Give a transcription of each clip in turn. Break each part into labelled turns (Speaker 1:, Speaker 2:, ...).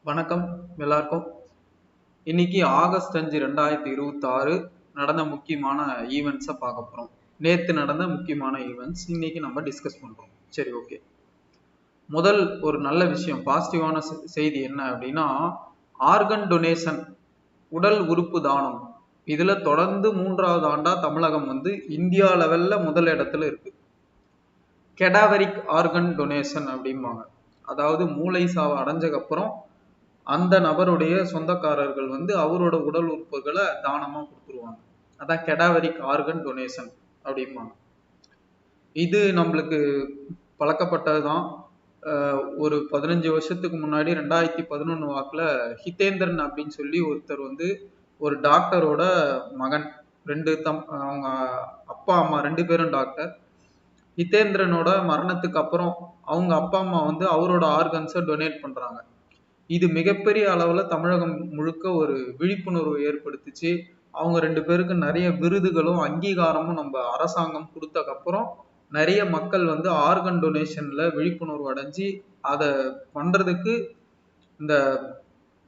Speaker 1: வணக்கம் எல்லாருக்கும். இன்னைக்கு ஆகஸ்ட் 5 2026 நடந்த முக்கியமான ஈவெண்ட்ஸை பார்க்க போறோம். நேத்து நடந்த முக்கியமான ஈவெண்ட்ஸ் இன்னைக்கு நம்ம டிஸ்கஸ் பண்றோம். சரி, ஓகே. முதல் ஒரு நல்ல விஷயம், பாசிட்டிவான செய்தி என்ன அப்படின்னா, ஆர்கன் டொனேஷன், உடல் உறுப்பு தானம், இதுல தொடர்ந்து 3வது ஆண்டா தமிழகம் இந்தியா லெவல்ல முதல் இடத்துல இருக்கு. கெடாவரிக் ஆர்கன் டொனேஷன் அப்படிம்பாங்க. அதாவது மூளை சாவு அடைஞ்சதுக்கு அப்புறம் அந்த நபருடைய சொந்தக்காரர்கள் அவரோட உடல் உறுப்புகளை தானமா கொடுத்துருவாங்க. அதான் கெடாவரிக் ஆர்கன் டொனேஷன் அப்படிம்பாங்க. இது நம்மளுக்கு பழக்கப்பட்டதுதான். ஒரு 15 வருஷத்துக்கு முன்னாடி 2011 வாக்குல ஹிதேந்திரன் அப்படின்னு சொல்லி ஒருத்தர் ஒரு டாக்டரோட மகன், அவங்க அப்பா அம்மா 2 பேரும் டாக்டர். ஹிதேந்திரனோட மரணத்துக்கு அப்புறம் அவங்க அப்பா அம்மா அவரோட ஆர்கன்ஸை டொனேட் பண்றாங்க. இது மிகப்பெரிய அளவுல தமிழகம் முழுக்க ஒரு விழிப்புணர்வு ஏற்படுத்துச்சு. அவங்க 2 பேருக்கு நிறைய விருதுகளும் அங்கீகாரமும் நம்ம அரசாங்கம் கொடுத்ததுக்கு அப்புறம் நிறைய மக்கள் ஆர்கன் டொனேஷன்ல விழிப்புணர்வு அடைஞ்சு அதை பண்றதுக்கு இந்த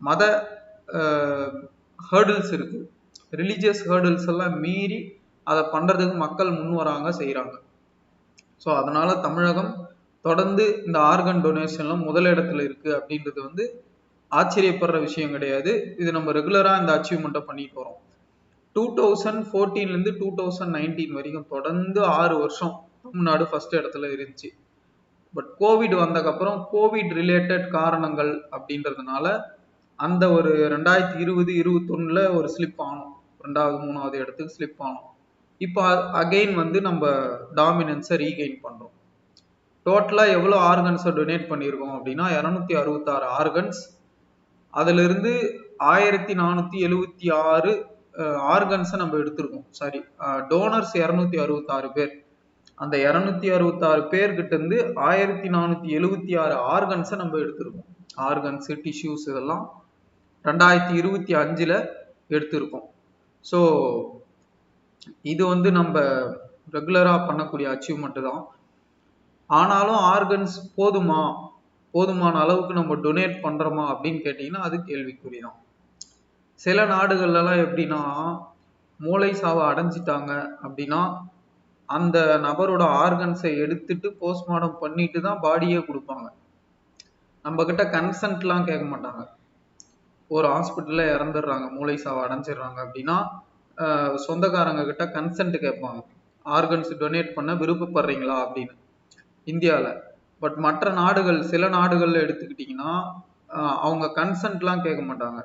Speaker 1: மத ஹேர்டில்ஸ் இருக்கு, ரிலீஜியஸ் ஹேர்டில்ஸ் எல்லாம் மீறி அதை பண்றதுக்கு மக்கள் முன் வராங்க, செய்யறாங்க. ஸோ அதனால தமிழகம் தொடர்ந்து இந்த ஆர்கன் டொனேஷன்ல முதலிடத்துல இருக்கு அப்படின்றது ஆச்சரியப்படுற விஷயம் கிடையாது. இது நம்ம ரெகுலரா இந்த அச்சீவ்மெண்ட்டை பண்ணிட்டு வரோம். 2014 2019 வரைக்கும் தொடர்ந்து 6 வருஷம் தமிழ்நாடு ஃபர்ஸ்ட் இடத்துல இருந்துச்சு. பட் கோவிட் வந்ததுக்கு அப்புறம் கோவிட் ரிலேட்டட் காரணங்கள் அப்படின்றதுனால அந்த ஒரு 2020-21 ஒரு ஸ்லிப் ஆனோம். 2வது 3வது இடத்துக்கு ஸ்லிப் ஆனோம். இப்போ அகெயின் நம்ம டாமினன்ஸை ரீகெயின் பண்றோம். டோட்டலா எவ்வளவு ஆர்கன்ஸை டொனேட் பண்ணியிருக்கோம் அப்படின்னா 266 ஆர்கன்ஸ். அதுல இருந்து 1476 ஆர்கன்ஸை நம்ம எடுத்திருக்கோம். சாரி, டோனர்ஸ் 266 பேர். அந்த 266 பேர்கிட்ட இருந்து 1476 ஆர்கன்ஸை நம்ம எடுத்திருக்கோம். ஆர்கன்ஸ், டிஷ்யூஸ் இதெல்லாம் 2025 எடுத்திருக்கோம். ஸோ இது நம்ம ரெகுலரா பண்ணக்கூடிய அச்சீவ்மெண்ட் தான். ஆனாலும் ஆர்கன்ஸ் போதுமான அளவுக்கு நம்ம டொனேட் பண்றோமா அப்படின்னு கேட்டீங்கன்னா அது கேள்விக்குறிதான். சில நாடுகள்லாம் எப்படின்னா, மூளை சாவை அடைஞ்சிட்டாங்க அப்படின்னா அந்த நபரோட ஆர்கன்ஸை எடுத்துட்டு போஸ்ட்மார்டம் பண்ணிட்டு தான் பாடியே கொடுப்பாங்க. நம்ம கிட்ட கன்சென்ட்லாம் கேட்க மாட்டாங்க. ஒரு ஹாஸ்பிட்டல்ல இறந்துடுறாங்க, மூளை சாவை அடைஞ்சிடுறாங்க அப்படின்னா சொந்தக்காரங்க கிட்ட கன்சென்ட் கேட்பாங்க, ஆர்கன்ஸ் டொனேட் பண்ண விருப்பப்படுறீங்களா அப்படின்னு, இந்தியால. பட் மற்ற நாடுகள், சில நாடுகள்ல எடுத்துக்கிட்டீங்கன்னா அவங்க கன்சென்ட்லாம் கேட்க மாட்டாங்க.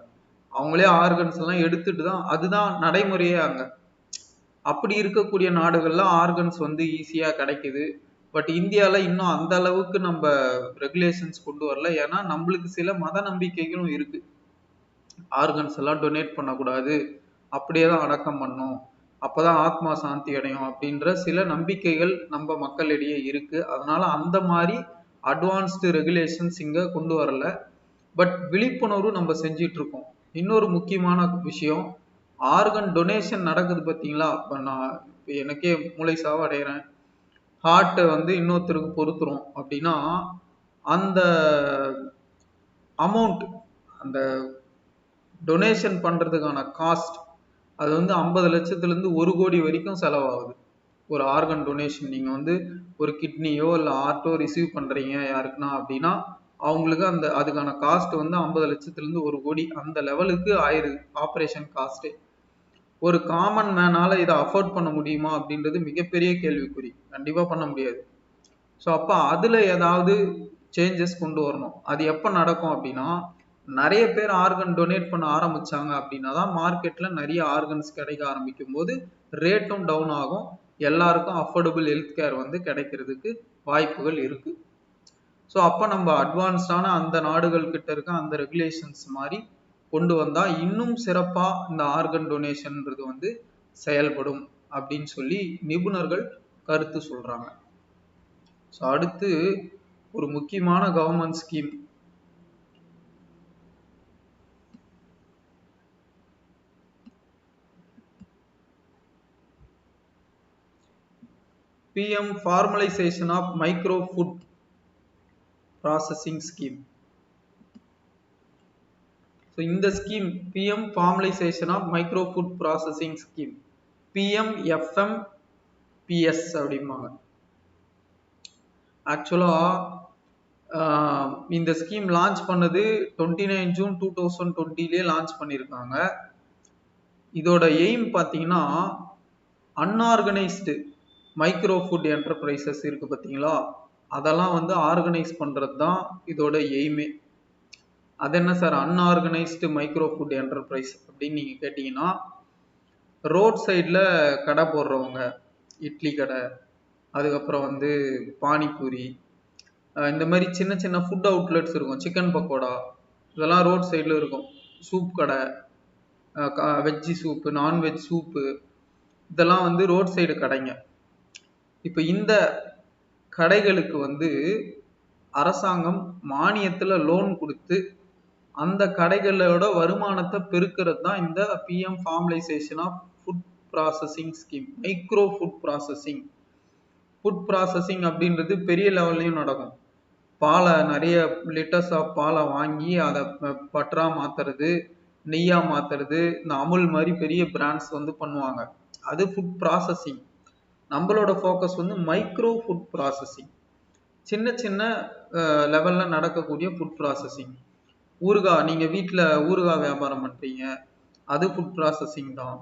Speaker 1: அவங்களே ஆர்கன்ஸ் எல்லாம் எடுத்துட்டு தான், அதுதான் நடைமுறையே அங்க. அப்படி இருக்கக்கூடிய நாடுகள்ல ஆர்கன்ஸ் ஈஸியா கிடைக்குது. பட் இந்தியால இன்னும் அந்த அளவுக்கு நம்ம ரெகுலேஷன்ஸ் கொண்டு வரல. ஏன்னா நம்மளுக்கு சில மத நம்பிக்கைகளும் இருக்கு. ஆர்கன்ஸ் எல்லாம் டொனேட் பண்ணக்கூடாது, அப்படியேதான் அடக்கம் பண்ணும், அப்பதான் ஆத்மா சாந்தி அடையும் அப்படின்ற சில நம்பிக்கைகள் நம்ம மக்களிடையே இருக்கு. அதனால அந்த மாதிரி அட்வான்ஸ்டு ரெகுலேஷன்ஸ் இங்க கொண்டு வரல. பட் விழிப்புணர்வு நம்ம செஞ்சிட்டு இருக்கோம். இன்னொரு முக்கியமான விஷயம், ஆர்கன் டொனேஷன் நடக்குது பார்த்தீங்களா. இப்போ நான் எனக்கே மூளை சாவு அடைகிறேன், ஹார்ட்டை இன்னொருத்தருக்கு பொருத்துறோம் அப்படின்னா அந்த அமௌண்ட், அந்த டொனேஷன் பண்றதுக்கான காஸ்ட் அது 50 லட்சத்துல இருந்து 1 கோடி வரைக்கும் செலவாகுது. ஒரு ஆர்கன் டொனேஷன் நீங்க ஒரு கிட்னியோ இல்லை ஹார்ட்டோ ரிசீவ் பண்றீங்க யாருக்குன்னா அப்படின்னா அவங்களுக்கு அதுக்கான காஸ்ட் 50 லட்சத்துல இருந்து 1 கோடி, அந்த லெவலுக்கு ஆயிருக்கு ஆப்ரேஷன் காஸ்ட். ஒரு காமன் மேனால இதை அஃபோர்ட் பண்ண முடியுமா அப்படின்றது மிகப்பெரிய கேள்விக்குறி. கண்டிப்பா பண்ண முடியாது. ஸோ அப்ப அதுல ஏதாவது சேஞ்சஸ் கொண்டு வரணும். அது எப்ப நடக்கும் அப்படின்னா, நிறைய பேர் ஆர்கன் டொனேட் பண்ண ஆரம்பிச்சாங்க அப்படின்னா தான் மார்க்கெட்ல நிறைய ஆர்கன்ஸ் கிடைக்க ஆரம்பிக்கும் போது ரேட்டும் டவுன் ஆகும், எல்லாருக்கும் அஃபோர்டபுள் ஹெல்த் கேர் கிடைக்கிறதுக்கு வாய்ப்புகள் இருக்கு. ஸோ அப்போ நம்ம அட்வான்ஸ்டான அந்த நாடுகள் கிட்ட இருக்க அந்த ரெகுலேஷன்ஸ் மாதிரி கொண்டு வந்தா இன்னும் சிறப்பா இந்த ஆர்கன் டொனேஷன்ன்றது செயல்படும் அப்படின்னு சொல்லி நிபுணர்கள் கருத்து சொல்றாங்க. ஸோ அடுத்து ஒரு முக்கியமான government scheme, PM formalisation of micro food processing scheme. So இந்த scheme PM formalisation of micro food processing scheme, PMFMPS அப்படிம்பாங்க. ஆக்சுவலா இந்த ஸ்கீம் லான்ச் பண்ணது 29 ஜூன் 2020 லான்ச் பண்ணியிருக்காங்க. இதோட எய்ம் பார்த்தீங்கன்னா அன்ஆர்கனைஸ்டு மைக்ரோ ஃபுட் என்டர்பிரைசஸ் இருக்கு பார்த்தீங்களா, அதெல்லாம் வந்து ஆர்கனைஸ் பண்றது தான் இதோட எய்மே. அது என்ன sir unorganised micro food enterprise அப்படின்னு நீங்க கேட்டீங்கன்னா, ரோட் சைடில் கடை போடுறவங்க, இட்லி கடை, அதுக்கப்புறம் வந்து பானிபூரி, இந்த மாதிரி சின்ன சின்ன ஃபுட் அவுட்லெட்ஸ் இருக்கும், சிக்கன் பக்கோடா, இதெல்லாம் ரோட் சைடில் இருக்கும். சூப் கடை, வெஜ்ஜி சூப்பு, நான்வெஜ் சூப்பு, இதெல்லாம் வந்து ரோட் சைடு கடைங்க. இப்போ இந்த கடைகளுக்கு வந்து அரசாங்கம் மானியத்தில் லோன் கொடுத்து அந்த கடைகளோட வருமானத்தை பெருக்கிறது தான் இந்த PM formalisation of food processing scheme. Micro food processing, food processing அப்படின்றது பெரிய லெவல்லையும் நடக்கும். பாலை நிறைய லிட்டர்ஸ் ஆஃப் பாலை வாங்கி அதை பட்டரா மாத்துறது, நெய்யா மாத்துறது, இந்த அமுல் மாதிரி பெரிய பிராண்ட்ஸ் வந்து பண்ணுவாங்க. அது ஃபுட் ப்ராசஸிங். நம்மளோட ஃபோக்கஸ் வந்து மைக்ரோ ஃபுட் ப்ராசஸிங், சின்ன சின்ன லெவல்ல நடக்கக்கூடிய ஃபுட் ப்ராசஸிங். ஊறுகாய், நீங்க வீட்டில் ஊறுகாய் வியாபாரம் பண்றீங்க, அது ஃபுட் ப்ராசஸிங் தான்.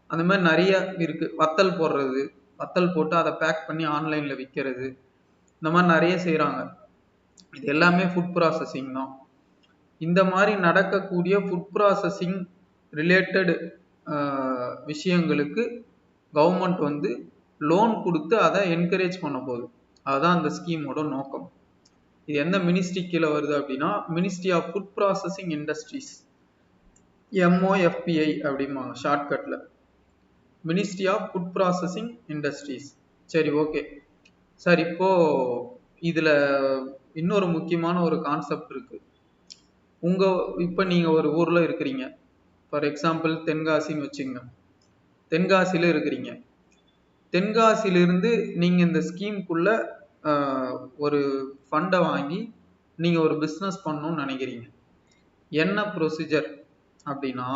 Speaker 1: அந்த மாதிரி நிறைய இருக்கு. வத்தல் போடுறது, வத்தல் போட்டு அதை பேக் பண்ணி ஆன்லைன்ல விற்கிறது, இந்த மாதிரி நிறைய செய்யறாங்க. இது எல்லாமே ஃபுட் ப்ராசஸிங் தான். இந்த மாதிரி நடக்கக்கூடிய ஃபுட் ப்ராசஸிங் ரிலேட்டட் விஷயங்களுக்கு கவர்மெண்ட் வந்து லோன் கொடுத்து அதை என்கரேஜ் பண்ண போகுது. அதுதான் அந்த ஸ்கீமோட நோக்கம். இது எந்த மினிஸ்ட்ரி கீழே வருது அப்படின்னா, ministry of food processing industries, MOFPI அப்படிம்பாங்க ஷார்ட்கட்ல, ministry of food processing industries. சரி, ஓகே சார். இப்போ இதுல இன்னொரு முக்கியமான ஒரு கான்செப்ட் இருக்கு. இப்போ நீங்க ஒரு ஊர்ல இருக்கிறீங்க, ஃபார் எக்ஸாம்பிள் தென்காசின்னு வச்சுங்க. தென்காசியில இருக்கிறீங்க. தென்காசியிலிருந்து நீங்க இந்த ஸ்கீமுக்குள்ள ஒரு ஃபண்டை வாங்கி நீங்க ஒரு பிஸ்னஸ் பண்ணணும்னு நினைக்கிறீங்க. என்ன ப்ரொசீஜர் அப்படின்னா,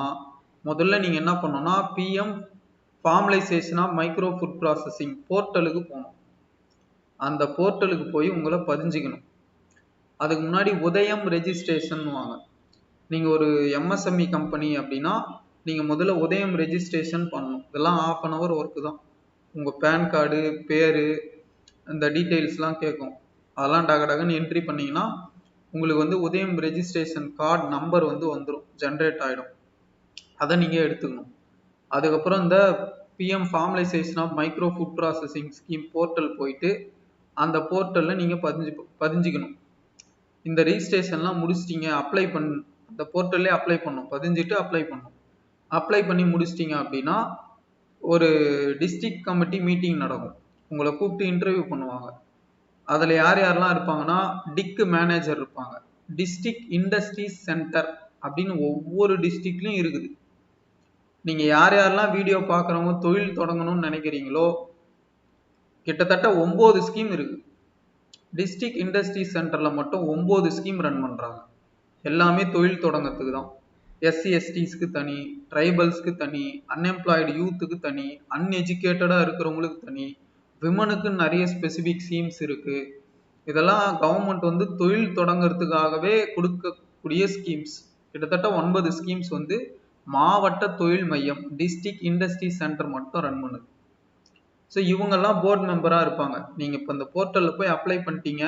Speaker 1: முதல்ல நீங்க என்ன பண்ணணும்னா PM formalisation of micro food processing போர்ட்டலுக்கு போகணும். அந்த போர்ட்டலுக்கு போய் உங்களை பதிஞ்சிக்கணும். அதுக்கு முன்னாடி உதயம் ரெஜிஸ்ட்ரேஷன் வாங்க. நீங்க ஒரு MSME கம்பெனி அப்படின்னா நீங்க முதல்ல உதயம் ரெஜிஸ்ட்ரேஷன் பண்ணணும். இதெல்லாம் ½ ஒர்க்கு தான். உங்க பேன் கார்டு, பேரு, இந்த டீட்டெயில்ஸ்லாம் கேட்கும். அதெல்லாம் டகன்னு என்ட்ரி பண்ணீங்கன்னா உங்களுக்கு வந்து உதயம் ரெஜிஸ்ட்ரேஷன் கார்டு நம்பர் வந்து வந்துடும், ஜென்ரேட் ஆகிடும். அதை நீங்கள் எடுத்துக்கணும். அதுக்கப்புறம் இந்த PM formalisation of micro food processing scheme portal போயிட்டு அந்த போர்ட்டலில் நீங்கள் பதிஞ்சிக்கணும். இந்த ரெஜிஸ்ட்ரேஷன்லாம் முடிச்சிட்டிங்க, அப்ளை அந்த போர்ட்டல்லே அப்ளை பண்ணணும். பதிஞ்சிட்டு அப்ளை பண்ணணும். அப்ளை பண்ணி முடிச்சிட்டிங்க அப்படின்னா ஒரு டிஸ்ட்ரிக்ட் கமிட்டி மீட்டிங் நடக்கும். உங்களை கூப்பிட்டு இன்டர்வியூ பண்ணுவாங்க. அதில் யார் யாரெல்லாம் இருப்பாங்கன்னா, டிக் மேனேஜர் இருப்பாங்க, டிஸ்ட்ரிக்ட் இண்டஸ்ட்ரீஸ் சென்டர் அப்படின்னு ஒவ்வொரு டிஸ்ட்ரிக்ட்லையும் இருக்குது. நீங்கள் யார் யாரெல்லாம் வீடியோ பார்க்குறவங்க தொழில் தொடங்கணும்னு நினைக்கிறீங்களோ, கிட்டத்தட்ட 9 ஸ்கீம் இருக்கு. டிஸ்ட்ரிக்ட் இண்டஸ்ட்ரீஸ் சென்டரில் மட்டும் 9 ஸ்கீம் ரன் பண்ணுறாங்க. எல்லாமே தொழில் தொடங்கத்துக்கு தான். SC/STஸ்க்கு தனி, ட்ரைபல்ஸ்க்கு தனி, அன்எம்ப்ளாய்டு யூத்துக்கு தனி, அன்எஜுகேட்டடாக இருக்கிறவங்களுக்கு தனி, விமனுக்கு நிறைய ஸ்பெசிபிக் ஸ்கீம்ஸ் இருக்கு. இதெல்லாம் கவர்மெண்ட் வந்து தொழில் தொடங்கிறதுக்காகவே கொடுக்கக்கூடிய ஸ்கீம்ஸ். கிட்டத்தட்ட 9 ஸ்கீம்ஸ் வந்து மாவட்ட தொழில் மையம், டிஸ்ட்ரிக்ட் இண்டஸ்ட்ரி சென்டர் மட்டும் ரன் பண்ணுது. ஸோ இவங்கெல்லாம் போர்டு மெம்பராக இருப்பாங்க. நீங்கள் இப்போ இந்த போர்ட்டலில் போய் அப்ளை பண்ணிட்டீங்க,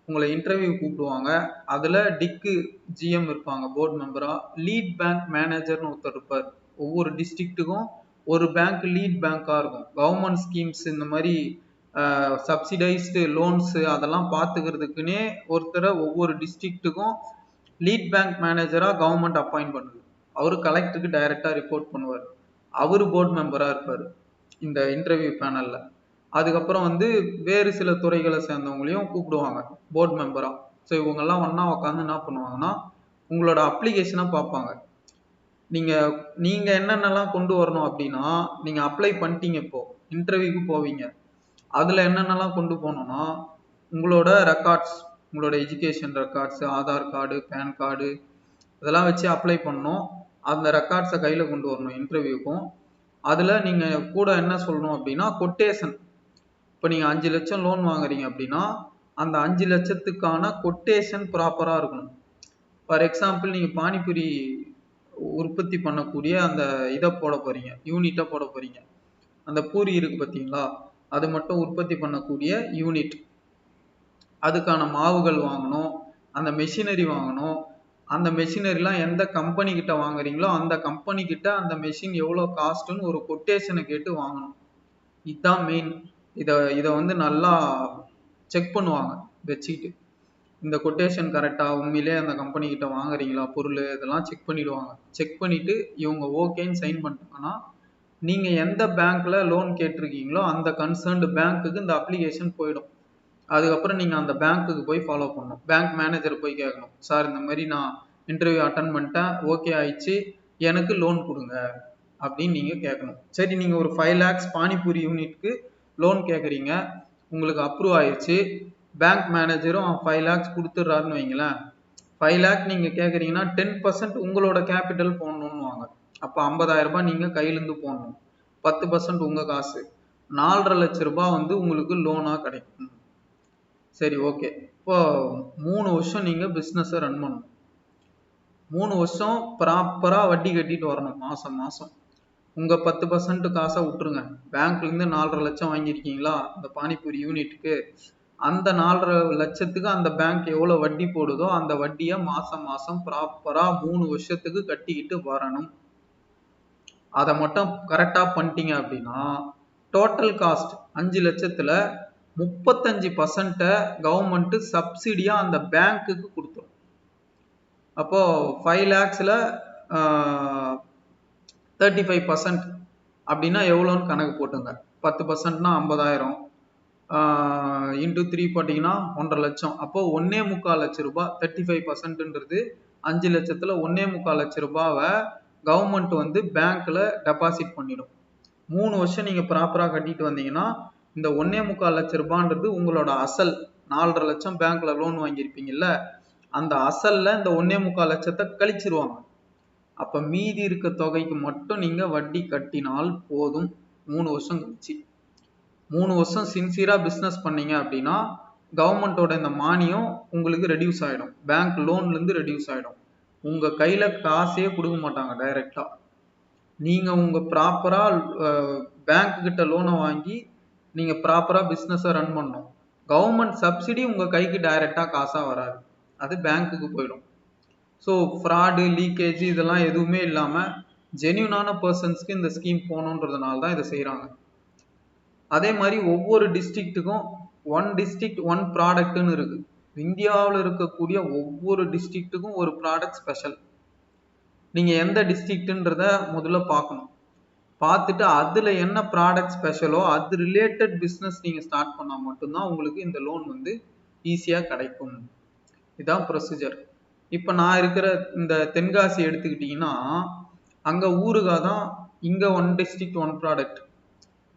Speaker 1: உங்களை இன்டர்வியூ கூப்பிடுவாங்க. அதில் டிக்கு GM இருப்பாங்க போர்டு மெம்பராக. லீட் பேங்க் மேனேஜர்னு ஒருத்தர் இருப்பார். ஒவ்வொரு டிஸ்ட்ரிக்ட்டுக்கும் ஒரு பேங்க் லீட் பேங்காக இருக்கும். கவர்மெண்ட் ஸ்கீம்ஸ், இந்த மாதிரி சப்சிடைஸ்டு லோன்ஸு, அதெல்லாம் பார்த்துக்கிறதுக்குன்னே ஒருத்தரை ஒவ்வொரு டிஸ்ட்ரிக்ட்டுக்கும் லீட் பேங்க் மேனேஜராக கவர்மெண்ட் அப்பாயிண்ட் பண்ணுது. அவரு கலெக்டருக்கு டைரெக்டாக ரிப்போர்ட் பண்ணுவார். அவரு போர்டு மெம்பராக இருப்பார் இந்த இன்டர்வியூ பேனலில். அதுக்கப்புறம் வந்து வேறு சில துறைகளை சேர்ந்தவங்களையும் கூப்பிடுவாங்க போர்டு மெம்பராக. ஸோ இவங்கெல்லாம் ஒன்றா உட்காந்து என்ன பண்ணுவாங்கன்னா, உங்களோட அப்ளிகேஷனை பார்ப்பாங்க. நீங்கள் என்னென்னலாம் கொண்டு வரணும் அப்படின்னா, நீங்கள் அப்ளை பண்ணிட்டீங்க, இப்போ இன்டர்வியூக்கு போவீங்க. அதில் என்னென்னலாம் கொண்டு போகணும்னா, உங்களோட ரெக்கார்ட்ஸ், உங்களோட education records, Aadhaar card, PAN card, இதெல்லாம் வச்சு அப்ளை பண்ணணும். அந்த ரெக்கார்ட்ஸை கையில் கொண்டு வரணும் இன்டர்வியூக்கும். அதில் நீங்கள் கூட என்ன சொல்லணும் அப்படின்னா கொட்டேஷன். இப்போ நீங்கள் 5 லட்சம் லோன் வாங்குறீங்க அப்படின்னா அந்த 5 லட்சத்துக்கான கொட்டேஷன் ப்ராப்பராக இருக்கணும். ஃபார் எக்ஸாம்பிள் நீங்கள் பானிபூரி உற்பத்தி பண்ணக்கூடிய அந்த இதை போட போகிறீங்க, யூனிட்டை போட போகிறீங்க. அந்த பூரி இருக்கு பார்த்தீங்களா, அது மட்டும் உற்பத்தி பண்ணக்கூடிய யூனிட். அதுக்கான மாவுகள் வாங்கணும், அந்த மெஷினரி வாங்கணும். அந்த மெஷினரிலாம் எந்த கம்பெனி கிட்ட வாங்குறீங்களோ அந்த கம்பெனி கிட்ட அந்த மெஷின் எவ்வளோ காஸ்ட்டுன்னு ஒரு கொட்டேஷனை கேட்டு வாங்கணும். இதுதான் மெயின். இதை வந்து நல்லா செக் பண்ணுவாங்க வச்சுக்கிட்டு. இந்த கொட்டேஷன் கரெக்டாக உண்மையிலே அந்த கம்பெனி கிட்ட வாங்குறீங்களா பொருள், இதெல்லாம் செக் பண்ணிடுவாங்க. செக் பண்ணிட்டு இவங்க ஓகேன்னு சைன் பண்ணிட்டாங்கன்னா நீங்கள் எந்த பேங்க்ல லோன் கேட்டிருக்கீங்களோ அந்த கன்சர்ன்டு பேங்க்குக்கு இந்த அப்ளிகேஷன் போயிடும். அதுக்கப்புறம் நீங்கள் அந்த பேங்க்குக்கு போய் ஃபாலோ பண்ணணும். பேங்க் மேனேஜர் போய் கேட்கணும், சார் இந்த மாதிரி நான் இன்டர்வியூ அட்டன் பண்ணிட்டேன், ஓகே ஆயிடுச்சு, எனக்கு லோன் கொடுங்க அப்படின்னு நீங்கள் கேட்கணும். சரி, நீங்கள் ஒரு 5 lakhs பானிபூரி யூனிட்க்கு லோன் கேட்குறீங்க, உங்களுக்கு அப்ரூவ் ஆயிடுச்சு, பேங்க் மேனேஜரும் 5 lakhs கொடுத்துட்றாருன்னு வைங்களேன். 5 lakh நீங்கள் கேட்குறீங்கன்னா 10% உங்களோட கேபிட்டல் போடணும்னு வாங்க. அப்போ 50,000 ரூபாய் நீங்கள் கையிலேருந்து போடணும். 10% உங்கள் காசு, 4.5 லட்ச ரூபாய் வந்து உங்களுக்கு லோனாக கிடைக்கும். சரி, ஓகே. இப்போ 3 வருஷம் நீங்கள் பிஸ்னஸை ரன் பண்ணணும். 3 வருஷம் ப்ராப்பராக வட்டி கட்டிட்டு வரணும் மாதம் மாதம். உங்கள் 10% காசை விட்டுருங்க. பேங்க்லேருந்து 4.5 லட்சம் வாங்கியிருக்கீங்களா இந்த பானிபூரி யூனிட்டுக்கு, அந்த 4.5 லட்சத்துக்கு அந்த பேங்க் எவ்வளோ வட்டி போடுதோ அந்த வட்டியை மாதம் மாதம் ப்ராப்பராக 3 வருஷத்துக்கு கட்டிக்கிட்டு வரணும். அதை மட்டும் கரெக்டாக பண்ணிட்டீங்க அப்படின்னா டோட்டல் காஸ்ட் 5 லட்சத்தில் 35% கவர்மெண்ட் சப்சிடியா அந்த பேங்க்குக்கு கொடுத்துரும். அப்போ 5 lakhsல 35% அப்படின்னா எவ்வளோன்னு கணக்கு போட்டுங்க. 10%னா 50,000 இன்டூ 3 போட்டிங்கன்னா 1.5 லட்சம். அப்போ 1.25 லட்சம் ரூபாய். 35%ன்றது 5 லட்சத்துல 1.25 லட்சம் ரூபாவை கவர்மெண்ட் வந்து பேங்க்ல டெபாசிட் பண்ணிடும். 3 வருஷம் நீங்க ப்ராப்பரா கட்டிட்டு வந்தீங்கன்னா இந்த 1.25 லட்சம் ரூபான்றது உங்களோட அசல். 4.5 லட்சம் பேங்க்ல லோன் வாங்கியிருப்பீங்கல்ல, அந்த அசல்ல இந்த 1.25 லட்சத்தை கழிச்சிருவாங்க. அப்ப மீதி இருக்க தொகைக்கு மட்டும் நீங்க வட்டி கட்டினால் போதும். 3 வருஷம் கழிச்சு 3 வருஷம் சின்சியரா பிசினஸ் பண்ணீங்க அப்படின்னா கவர்மெண்டோட இந்த மானியம் உங்களுக்கு ரெடியூஸ் ஆயிடும். பேங்க் லோன்ல இருந்து ரெடியூஸ் ஆயிடும். உங்க கையில காசே கொடுக்க மாட்டாங்க டைரக்டா. நீங்க உங்க ப்ராப்பரா பேங்க் கிட்ட லோனை வாங்கி நீங்க ப்ராப்பரா பிசினஸை ரன் பண்ணணும். கவர்மெண்ட் சப்சிடி உங்க கைக்கு டைரக்டா காசா வராது, அது பேங்க்குக்கு போயிடும். ஸோ ஃப்ராடு, லீக்கேஜ் இதெல்லாம் எதுவுமே இல்லாம ஜென்யூனான பர்சன்ஸ்க்கு இந்த ஸ்கீம் போகணுன்றதுனால தான் இதை செய்யறாங்க. அதே மாதிரி ஒவ்வொரு டிஸ்ட்ரிக்ட்டுக்கும் 1 district 1 ப்ராடக்ட்னு இருக்கு. இந்தியாவில் இருக்கக்கூடிய ஒவ்வொரு டிஸ்ட்ரிக்ட்டுக்கும் ஒரு ப்ராடக்ட் ஸ்பெஷல். நீங்க எந்த டிஸ்ட்ரிக்ட்ன்றத முதல்ல பார்க்கணும். பார்த்துட்டு அதுல என்ன ப்ராடக்ட் ஸ்பெஷலோ அது ரிலேட்டட் பிஸ்னஸ் நீங்க ஸ்டார்ட் பண்ணா மட்டும்தான் உங்களுக்கு இந்த லோன் வந்து ஈஸியா கிடைக்கும். இதான் ப்ரொசீஜர். இப்போ நான் இருக்கிற இந்த தென்காசி எடுத்துக்கிட்டீங்கன்னா அங்க ஊறுகாய் தான், இங்க 1 district 1 ப்ராடக்ட்.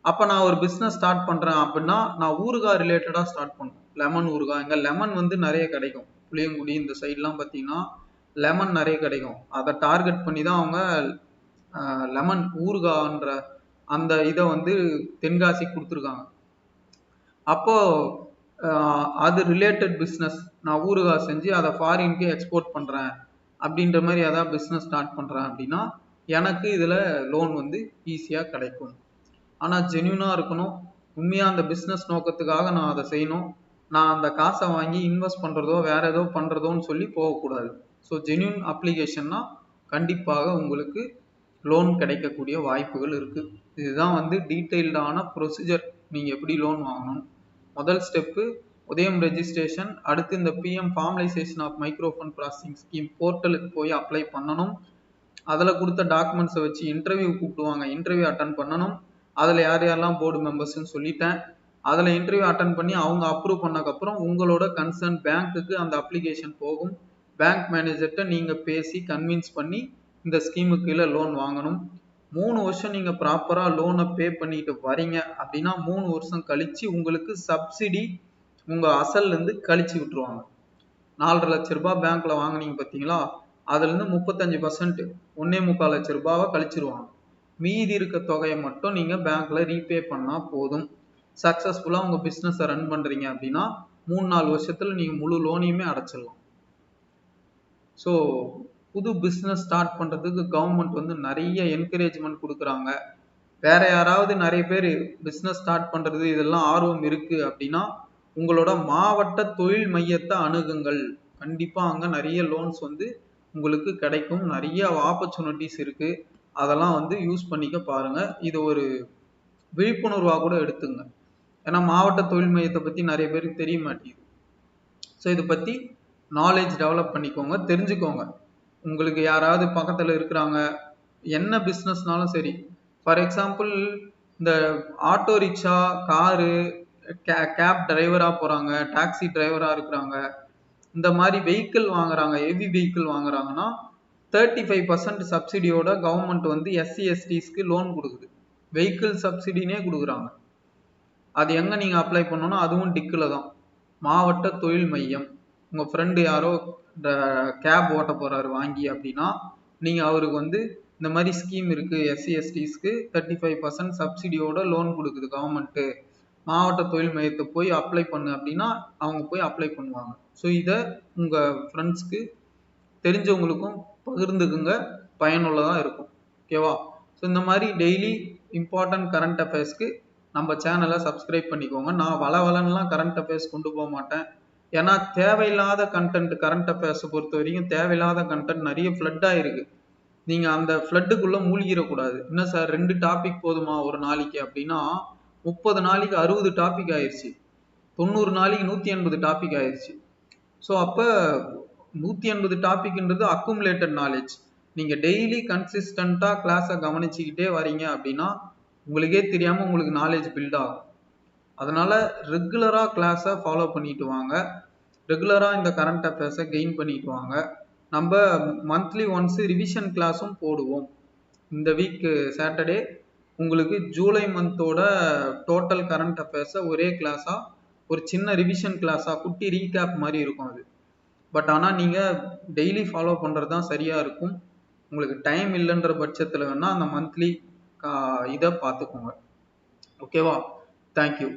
Speaker 1: அப்போ நான் ஒரு பிஸ்னஸ் ஸ்டார்ட் பண்ணுறேன் அப்படின்னா நான் ஊறுகாய் ரிலேட்டடாக ஸ்டார்ட் பண்ணுவேன். லெமன் ஊறுகாய், இங்கே லெமன் வந்து நிறைய கிடைக்கும். புளியங்குடி இந்த சைட்லாம் பார்த்தீங்கன்னா லெமன் நிறைய கிடைக்கும். அதை டார்கெட் பண்ணி தான் அவங்க லெமன் ஊறுகாய்ன்ற அந்த இதை வந்து தென்காசி கொடுத்துருக்காங்க. அப்போ அது ரிலேட்டட் பிஸ்னஸ், நான் ஊறுகாய் செஞ்சு அதை ஃபாரினுக்கு எக்ஸ்போர்ட் பண்ணுறேன் அப்படின்ற மாதிரி ஏதாவது பிஸ்னஸ் ஸ்டார்ட் பண்ணுறேன் அப்படின்னா எனக்கு இதில் லோன் வந்து ஈஸியாக கிடைக்கும். ஆனால் ஜென்யூனாக இருக்கணும். உண்மையாக அந்த பிஸ்னஸ் நோக்கத்துக்காக நான் அதை செய்யணும். நான் அந்த காசை வாங்கி இன்வெஸ்ட் பண்ணுறதோ வேற ஏதோ பண்ணுறதோன்னு சொல்லி போகக்கூடாது. ஸோ ஜென்யூன் அப்ளிகேஷன்னா கண்டிப்பாக உங்களுக்கு லோன் கிடைக்கக்கூடிய வாய்ப்புகள் இருக்குது. இதுதான் வந்து டீட்டெயில்டான ப்ரொசீஜர். நீங்கள் எப்படி லோன் வாங்கணும். முதல் ஸ்டெப்பு உதயம் ரெஜிஸ்ட்ரேஷன். அடுத்து இந்த PM formalisation of micro fund processing scheme போர்ட்டலுக்கு போய் அப்ளை பண்ணணும். அதில் கொடுத்த டாக்குமெண்ட்ஸை வச்சு இன்டர்வியூ கூப்பிடுவாங்க, இன்டர்வியூ அட்டன் பண்ணணும். அதில் யார் யாரெல்லாம் போர்டு மெம்பர்ஸ்ன்னு சொல்லிட்டேன். அதில் இன்டர்வியூ அட்டன் பண்ணி அவங்க அப்ரூவ் பண்ணக்கப்புறம் உங்களோட கன்சர்ன் பேங்க்குக்கு அந்த அப்ளிகேஷன் போகும். பேங்க் மேனேஜர்கிட்ட நீங்கள் பேசி கன்வின்ஸ் பண்ணி இந்த ஸ்கீமுக்கு கீழே லோன் வாங்கணும். 3 வருஷம் நீங்கள் ப்ராப்பராக லோனை பே பண்ணிட்டு வரீங்க அப்படின்னா 3 வருஷம் கழிச்சு உங்களுக்கு சப்சிடி உங்கள் அசல்லேருந்து கழிச்சு விட்டுருவாங்க. 4.5 லட்ச ரூபாய் பேங்க்கில் வாங்கினீங்க பார்த்தீங்களா, அதுலேருந்து 35% 1.25 லட்ச ரூபாவை கழிச்சிருவாங்க. மீதி இருக்க தொகையை மட்டும் நீங்கள் பேங்க்கில் ரீபே பண்ணால் போதும். சக்ஸஸ்ஃபுல்லாக உங்கள் பிஸ்னஸை ரன் பண்ணுறீங்க அப்படின்னா 3-4 வருஷத்தில் நீங்கள் முழு லோனையுமே அடைச்சிடலாம். ஸோ புது பிஸ்னஸ் ஸ்டார்ட் பண்ணுறதுக்கு கவர்மெண்ட் வந்து நிறைய என்கரேஜ்மெண்ட் கொடுக்குறாங்க. வேற யாராவது நிறைய பேர் பிஸ்னஸ் ஸ்டார்ட் பண்ணுறது இதெல்லாம் ஆர்வம் இருக்குது அப்படின்னா உங்களோட மாவட்ட தொழில் மையத்தை அணுகுங்கள். கண்டிப்பாக அங்கே நிறைய லோன்ஸ் வந்து உங்களுக்கு கிடைக்கும். நிறைய ஆப்பர்ச்சுனிட்டிஸ் இருக்குது. அதெல்லாம் வந்து யூஸ் பண்ணிக்க பாருங்கள். இது ஒரு விழிப்புணர்வாக கூட எடுத்துங்க. ஏன்னா மாவட்ட தொழில் மையத்தை பற்றி நிறைய பேருக்கு தெரிய மாட்டேங்குது. ஸோ இதை பற்றி நாலேஜ் டெவலப் பண்ணிக்கோங்க, தெரிஞ்சுக்கோங்க. உங்களுக்கு யாராவது பக்கத்தில் இருக்கிறாங்க, என்ன பிஸ்னஸ்னாலும் சரி. ஃபார் எக்ஸாம்பிள் இந்த ஆட்டோ ரிக்ஷா, காரு, கேப் டிரைவராக போகிறாங்க, டாக்ஸி டிரைவராக இருக்கிறாங்க, இந்த மாதிரி வெஹிக்கிள் வாங்குறாங்க, ஹெவி வெஹிக்கிள் வாங்குறாங்கன்னா 35% சப்சிடியோட கவர்மெண்ட் வந்து எஸ்சி எஸ்டிஸ்க்கு லோன் கொடுக்குது. வெஹிக்கிள் சப்சிடினே கொடுக்குறாங்க. அது எங்கே நீங்கள் அப்ளை பண்ணணும்னா அதுவும் டிக்கில் தான். மாவட்ட தொழில் மையம். உங்கள் ஃப்ரெண்டு யாரோ இந்த கேப் ஓட்ட போகிறாரு வாங்கி அப்படின்னா நீங்கள் அவருக்கு வந்து இந்த மாதிரி ஸ்கீம் இருக்குது, எஸ்சி எஸ்டிஸ்க்கு 35% சப்சிடியோட லோன் கொடுக்குது கவர்மெண்ட்டு, மாவட்ட தொழில் மையத்தை போய் அப்ளை பண்ணு அப்படின்னா அவங்க போய் அப்ளை பண்ணுவாங்க. ஸோ இதை உங்கள் ஃப்ரெண்ட்ஸ்க்கு தெரிஞ்சவங்களுக்கும் பகிர்ந்துக்குங்க, பயனுள்ளதாக இருக்கும். ஓகேவா? ஸோ இந்த மாதிரி டெய்லி இம்பார்ட்டன்ட் கரண்ட் அஃபேர்ஸ்க்கு நம்ம சேனலை சப்ஸ்கிரைப் பண்ணிக்கோங்க. நான் வளவலன்னுலாம் கரண்ட் அஃபேர்ஸ் கொண்டு போக மாட்டேன். ஏன்னா தேவையில்லாத கண்டென்ட், கரண்ட் அஃபேர்ஸை பொறுத்த வரைக்கும் தேவையில்லாத கண்டென்ட் நிறைய ஃப்ளட் ஆயிருக்கு. நீங்கள் அந்த ஃப்ளட்டுக்குள்ளே மூழ்கிடக்கூடாது. என்ன சார் 2 டாபிக் போதுமா ஒரு நாளைக்கு அப்படின்னா 30 நாளைக்கு 60 டாபிக் ஆயிடுச்சு, 90 நாளைக்கு 180 டாபிக் ஆயிடுச்சு. ஸோ அப்போ 180 டாபிக்ன்றது அக்குமுலேட்டட் நாலேஜ். நீங்கள் டெய்லி கன்சிஸ்டண்ட்டாக கிளாஸை கவனிச்சுக்கிட்டே வரீங்க அப்படின்னா உங்களுக்கே தெரியாமல் உங்களுக்கு நாலேஜ் பில்ட் ஆகும். அதனால் ரெகுலராக கிளாஸை ஃபாலோ பண்ணிட்டு வாங்க. ரெகுலராக இந்த கரண்ட் அஃபேர்ஸை கெயின் பண்ணிட்டு வாங்க. நம்ம மந்த்லி ஒன்ஸ் ரிவிஷன் கிளாஸும் போடுவோம். இந்த வீக் சாட்டர்டே உங்களுக்கு ஜூலை மந்தோட டோட்டல் கரண்ட் அஃபேர்ஸை ஒரே கிளாஸாக, ஒரு சின்ன ரிவிஷன் கிளாஸாக, குட்டி ரீகேப் மாதிரி இருக்கும் அது. பட் ஆனால் நீங்கள் டெய்லி ஃபாலோ பண்ணுறது தான் சரியாக இருக்கும். உங்களுக்கு டைம் இல்லைன்ற பட்சத்தில் வேணால் அந்த மந்த்லி இதை பார்த்துக்கோங்க. ஓகேவா? தேங்க்யூ.